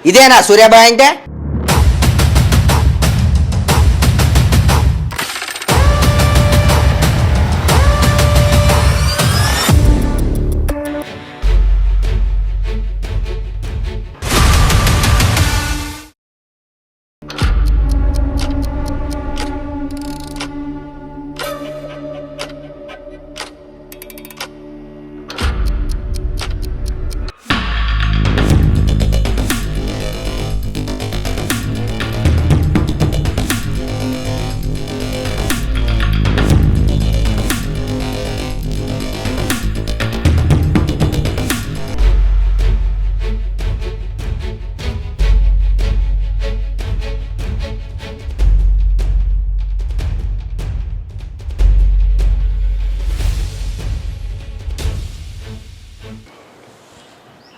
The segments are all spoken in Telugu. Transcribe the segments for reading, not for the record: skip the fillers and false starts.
ఇదేనా సూర్యాబాయ్ అంటే?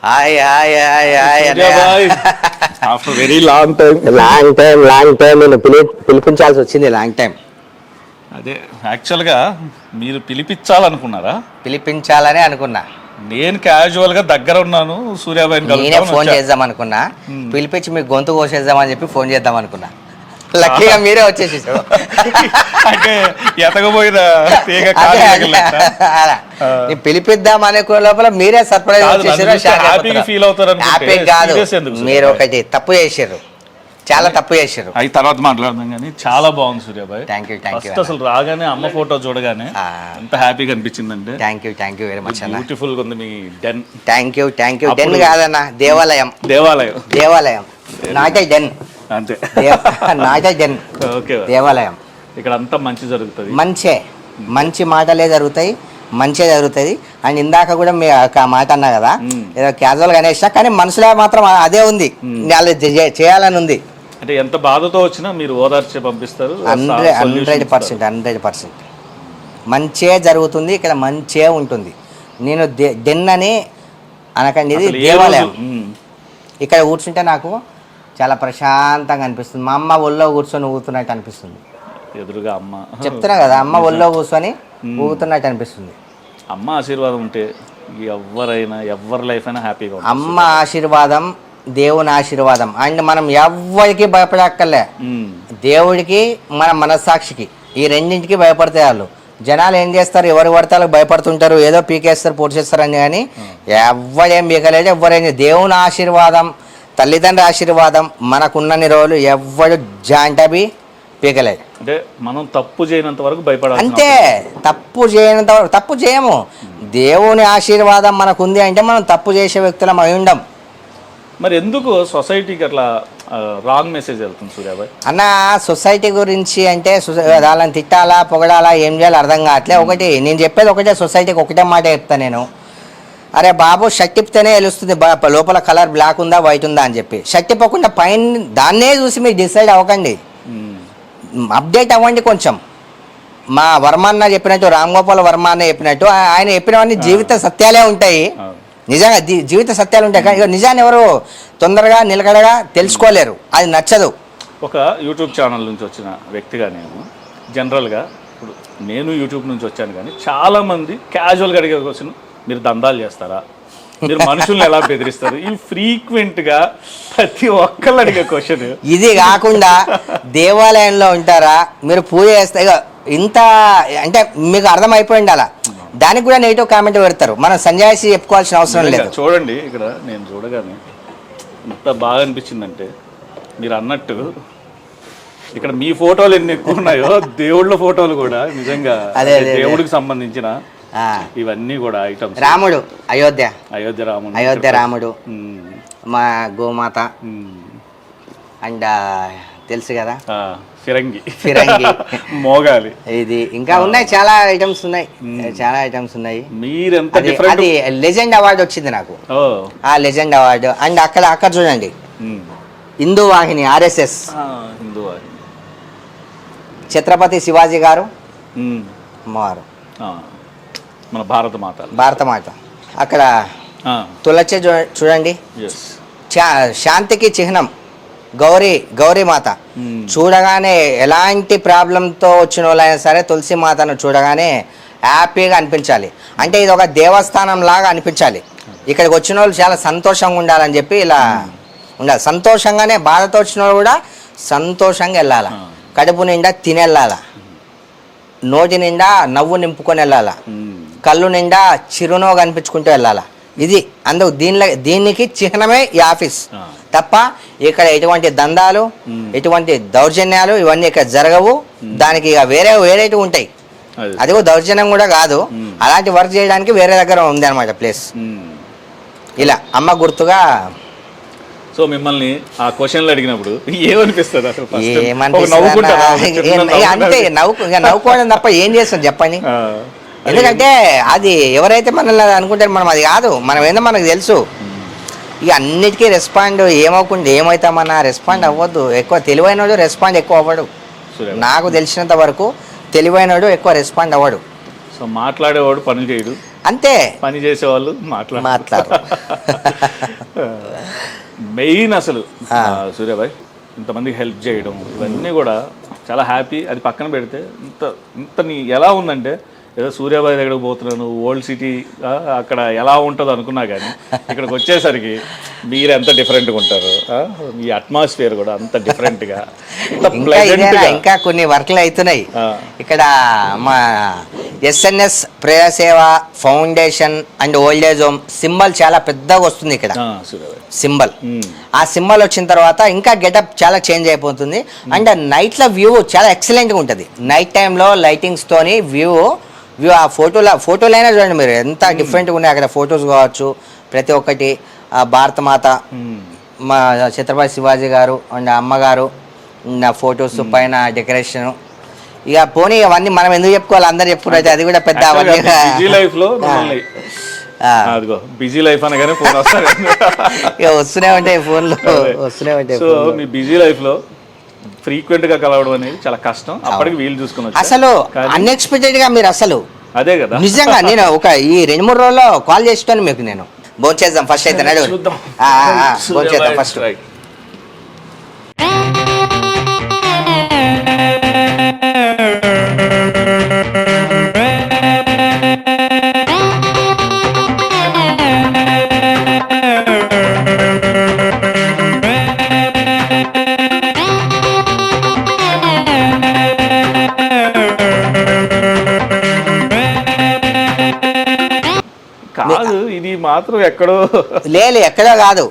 Hi hi hi hi after very long time నేను పిలిపించాల్సి వచ్చింది. Long time. అదే యాక్చువల్గా మీరు పిలిపించాలనుకున్నారా? పిలిపించాలని అనుకున్నా. నేను క్యాజువల్ గా దగ్గర ఉన్నాను సూర్యాబాయిని. నేనే ఫోన్ చేద్దాం అనుకున్నా, పిలిపించి మీకు గొంతు కోసేద్దామని చెప్పి ఫోన్ చేద్దాం అనుకున్నా. లక్కీగా మీరే వచ్చేసేసారు. అంటే ఎతకపోయిన పిలిపిద్దాం అనుకునే లోపల మీరే సర్ప్రైజ్ వచ్చేసారు. ఫీల్ అవుతారు. కాదు, మీరు ఒకటి తప్పు చేశారు, చాలా తప్పు చేశారు. అవి తర్వాత మాట్లాడదాం కానీ చాలా బాగుంది సూర్యాబాయ్. Thank you. అసలు రాగానే అమ్మ ఫోటో చూడగానే ఎంత హ్యాపీగా అనిపించిందంటే. థ్యాంక్ యూ వెరీ మచ్ అన్న. బ్యూటిఫుల్ గా ఉంది మీ డెన్. Thank you. డెన్ కాదన్న, దేవాలయం. నాటే డెన్ అంతే. నాటే డెన్. ఓకే, దేవాలయం. ఇక్కడ అంతా మంచి జరుగుతుంది. మంచి మాటలే జరుగుతాయి, మంచిగా జరుగుతుంది. అండ్ ఇందాక కూడా మీ మాట అన్నా కదా, ఏదో క్యాజువల్గా అనేసా, కానీ మనసులో మాత్రం అదే ఉంది, వాళ్ళు చేయాలని ఉంది. అంటే ఎంత బాధతో వచ్చినా మీరు ఓదార్చి పంపిస్తారు. 100% మంచిగా జరుగుతుంది, ఇక్కడ మంచిగా ఉంటుంది. నేను డెన్ అని అనకండి, ఇది దేవాలయం. ఇక్కడ కూర్చుంటే నాకు చాలా ప్రశాంతంగా అనిపిస్తుంది. మా అమ్మ ఒళ్ళో కూర్చొని ఊగుతున్నట్టు అనిపిస్తుంది. ఎదురుగా అమ్మ చెప్తున్నా కదా, అమ్మ ఒళ్ళో కూర్చొని ఊగుతున్నట్టు అనిపిస్తుంది. అమ్మ ఆశీర్వాదం ఉంటే ఎవరి లైఫ్ అయినా హ్యాపీగా. అమ్మ ఆశీర్వాదం, దేవుని ఆశీర్వాదం. అండ్ మనం ఎవరికి భయపడక్కర్లే, దేవుడికి మన మనస్సాక్షికి, ఈ రెండింటికి భయపడితే వాళ్ళు. జనాలు ఏం చేస్తారు, ఎవరు పడతారు భయపడుతుంటారు, ఏదో పీకేస్తారు పొడిచేస్తారని. కానీ ఎవరేం పీకలేడు, ఎవరేం. దేవుని ఆశీర్వాదం, తల్లిదండ్రుల ఆశీర్వాదం మనకున్నన్ని రోజులు ఎవరు జాంటబి పీకలేదు. అంటే మనం తప్పు చేయనంత వరకు భయపడాలి. అంతే, తప్పు చేయము. దేవుని ఆశీర్వాదం మనకుంది అంటే మనం తప్పు చేసే వ్యక్తులం అయి ఉండం. మరి ఎందుకు సొసైటీకి అట్లా రాంగ్ మెసేజ్ వెళ్తుంది సూర్యాబాయ్? అన్న, సొసైటీ గురించి అంటే వాళ్ళని తిట్టాలా పొగడాలా ఏం చేయాలో అర్థం కావట్లే. ఒకటి నేను చెప్పేది ఒకటే, సొసైటీకి ఒకటే మాట చెప్తాను నేను. అరే బాబు, షర్ట్ ఇప్పితేనే తెలుస్తుంది లోపల కలర్ బ్లాక్ ఉందా వైట్ ఉందా అని చెప్పి. షర్ట్ ఇప్పకుండా పైన దాన్నే చూసి మీరు డిసైడ్ అవ్వకండి, అప్డేట్ అవ్వండి కొంచెం. మా వర్మ అన్న చెప్పినట్టు, రామ్ గోపాల్ వర్మ అన్న చెప్పినట్టు, ఆయన చెప్పినవన్నీ జీవిత సత్యాలే ఉంటాయి. నిజంగా జీవిత సత్యాలు ఉంటాయి, కానీ నిజాన్ని ఎవరు తొందరగా నిలకడగా తెలుసుకోలేరు, అది నచ్చదు. ఒక యూట్యూబ్ ఛానల్ నుంచి వచ్చిన వ్యక్తిగా నేను జనరల్గా, ఇప్పుడు నేను యూట్యూబ్ నుంచి వచ్చాను, కానీ చాలామంది క్యాజువల్గా అడిగే క్వశ్చన్, మీరు దందాలు చేస్తారా, మీరు మనుషుల్ని ఎలా బెదిరిస్తారు, ఈ ఫ్రీక్వెంట్గా ప్రతి ఒక్కళ్ళు అడిగే క్వశ్చన్. ఇది కాకుండా దేవాలయంలో ఉంటారా, మీరు పూజ చేస్తారు, ఇంత అంటే మీకు అర్థమైపోయింది. అలా దానికి కూడా నెగిటివ్ కామెంట్ పెడతారు. మనం సంజాయిషి చెప్పుకోవాల్సిన అవసరం లేదు. చూడండి, ఇక్కడ నేను చూడగానే ఎంత బాగా అనిపించిందంటే, మీరు అన్నట్టు ఇక్కడ మీ ఫోటోలు ఎన్ని ఎక్కువ ఉన్నాయో, దేవుళ్ళ ఫోటోలు కూడా నిజంగా దేవుడికి సంబంధించిన ఇవన్నీ కూడా ఐటమ్స్. రాముడు, అయోధ్య రాముడు, మా గోమాత, అండ్ తెలుసు కదా ఫిరంగి మోగాలి, ఇది ఇంకా ఉన్నాయి, చాలా ఐటమ్స్ ఉన్నాయి. మీరెంత అది లెజెండ్ అవార్డు వచ్చింది నాకు, ఆ లెజెండ్ అవార్డు. అండ్ అక్కడ చూడండి, హిందూ వాహిని, RSS ఛత్రపతి శివాజీ గారు అమ్మవారు, మన భారత మాత. అక్కడ తులసి చూడండి, శాంతికి చిహ్నం గౌరీ మాత. చూడగానే ఎలాంటి ప్రాబ్లంతో వచ్చిన వాళ్ళైనా సరే తులసి మాతను చూడగానే హ్యాపీగా అనిపించాలి. అంటే ఇది ఒక దేవస్థానం లాగా అనిపించాలి. ఇక్కడికి వచ్చిన వాళ్ళు చాలా సంతోషంగా ఉండాలని చెప్పి ఇలా ఉండాలి. సంతోషంగానే, బాధతో వచ్చిన వాళ్ళు కూడా సంతోషంగా వెళ్ళాలి. కడుపు నిండా తినెళ్ళాలా, నోటి నిండా నవ్వు నింపుకొని వెళ్ళాలా, కళ్ళు నిండా చిరునవ్వు కనిపించుకుంటూ వెళ్ళాలా. ఇది అందుకు దీనికి చిహ్నమే ఈ ఆఫీస్ తప్ప ఇక్కడ ఎటువంటి దందాలు, ఎటువంటి దౌర్జన్యాలు ఇవన్నీ ఇక్కడ జరగవు. దానికి ఇక వేరే ఉంటాయి. అది కూడా దౌర్జన్యం కూడా కాదు. అలాంటి వర్క్ చేయడానికి వేరే దగ్గర ఉంది అనమాట ప్లేస్. ఇలా అమ్మ గుర్తుగా. సో మిమ్మల్ని ఆ క్వశ్చన్లు అడిగినప్పుడు ఏమనిపిస్తుంది అసలు? అంతే నవ్వుకోవడం తప్ప ఏం చేస్తాం చెప్పండి. ఎందుకంటే అది ఎవరైతే మనల్ని అనుకుంటారో మనం అది కాదు. మనం ఏందో మనకు తెలుసు. ఇక అన్నిటికీ రెస్పాండ్ ఏమవుతామన్నా రెస్పాండ్ అవ్వద్దు. ఎక్కువ తెలివైనడు రెస్పాండ్ ఎక్కువ అవ్వడు. నాకు తెలిసినంత వరకు తెలివైనడు ఎక్కువ రెస్పాండ్ అవ్వడు. సో మాట్లాడేవాడు పని చేయడు, అంతే. పని చేసేవాళ్ళు మాట్లాడరు. మెయిన్ అసలు సూర్యాబాయ్ ఇంతమందికి హెల్ప్ చేయడం ఇవన్నీ కూడా చాలా హ్యాపీ. అది పక్కన పెడితే ఇంత నీ ఎలా ఉందంటే ఏదో సూర్యాబాయ్ దగ్గరకు పోతున్నాను, ఓల్డ్ సిటీ అక్కడ ఎలా ఉంటుందో అనుకున్నా కానీ ఇక్కడికి వచ్చేసరికి మీరు ఎంత డిఫరెంట్గా ఉంటారు. మీ అట్మాస్ఫియర్ కూడా అంత డిఫరెంట్గా. ఇంకా కొన్ని వర్క్లు అవుతున్నాయి ఇక్కడ. మా ఎస్ఎన్ఎస్ ప్రజాసేవ foundation and old age home symbol చాలా పెద్దగా వస్తుంది ఇక్కడ. సింబల్ ఆ సింబల్ వచ్చిన తర్వాత ఇంకా గెటప్ చాలా చేంజ్ అయిపోతుంది. అండ్ నైట్లో వ్యూ చాలా ఎక్సలెంట్గా ఉంటుంది. నైట్ టైంలో లైటింగ్స్ తోని వ్యూ ఆ ఫోటోలైనా చూడండి మీరు ఎంత డిఫరెంట్గా ఉన్నాయి అక్కడ. ఫొటోస్ కావచ్చు ప్రతి ఒక్కటి. భారత మాత, మా ఛత్రపతి శివాజీ గారు అండ్ అమ్మగారు నా ఫొటోస్ పైన డెకరేషన్. ఇక పోనీ అవన్నీ మనం ఎందుకు చెప్పుకోవాలి, అందరు చెప్పుకోవాలి. అది కూడా పెద్ద బిజీ లైఫ్ అనగానే ఫోన్ వస్తాయి, వస్తూనే ఉంటాయి ఫోన్లు, వస్తూనే ఉంటాయి. సో మీ బిజీ లైఫ్ లో ఫ్రీక్వెంట్ గా కలవడం అనేది చాలా కష్టం. అప్పటికి వీలు చూసుకుని అసలు అన్ఎక్స్పెక్టెడ్ గా మీరు అసలు అదే కదా నిజంగా. నేను ఒక ఈ 2-3 రోజుల్లో కాల్ చేస్తాను మీకు. నేను భోంచేద్దాం ఫస్ట్ అయితే. నడు భోంచేద్దాం ఫస్ట్. కాదు ఇది మాత్రం ఎక్కడో ఎక్కడో కాదు.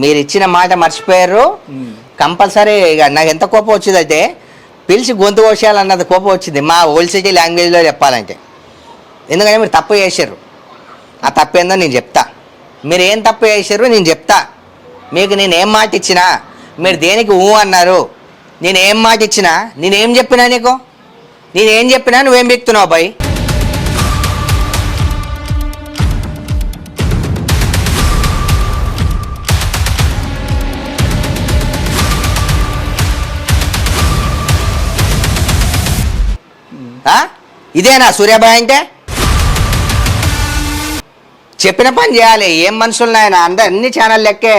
మీరు ఇచ్చిన మాట మర్చిపోయారు. కంపల్సరీ నాకు ఎంత కోపం వచ్చిందంటే పిలిచి గొంతు కోసేయాలన్నది కోపం వచ్చింది మా ఓల్డ్ సిటీ లాంగ్వేజ్లో చెప్పాలంటే. ఎందుకంటే మీరు తప్పు చేశారు. ఆ తప్పు ఏందో నేను చెప్తా. మీరు ఏం తప్పు చేశారు నేను చెప్తా. మీకు నేను ఏం మాట ఇచ్చినా మీరు దేనికి అన్నారు. నేను ఏం మాట ఇచ్చినా నేనేం చెప్పినా నీకు, నేనేం చెప్పినా నువ్వేం బిక్తున్నావు బాయ్. ఇదేనా సూర్యాబాయ్ అంటే? చెప్పిన పని చేయాలి. ఏం మనుషులు ఆయన అన్ని ఛానల్ లెక్కే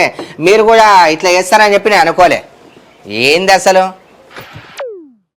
మీరు కూడా ఇట్లా చేస్తారని చెప్పి నేను అనుకోలే. ఏంది అసలు?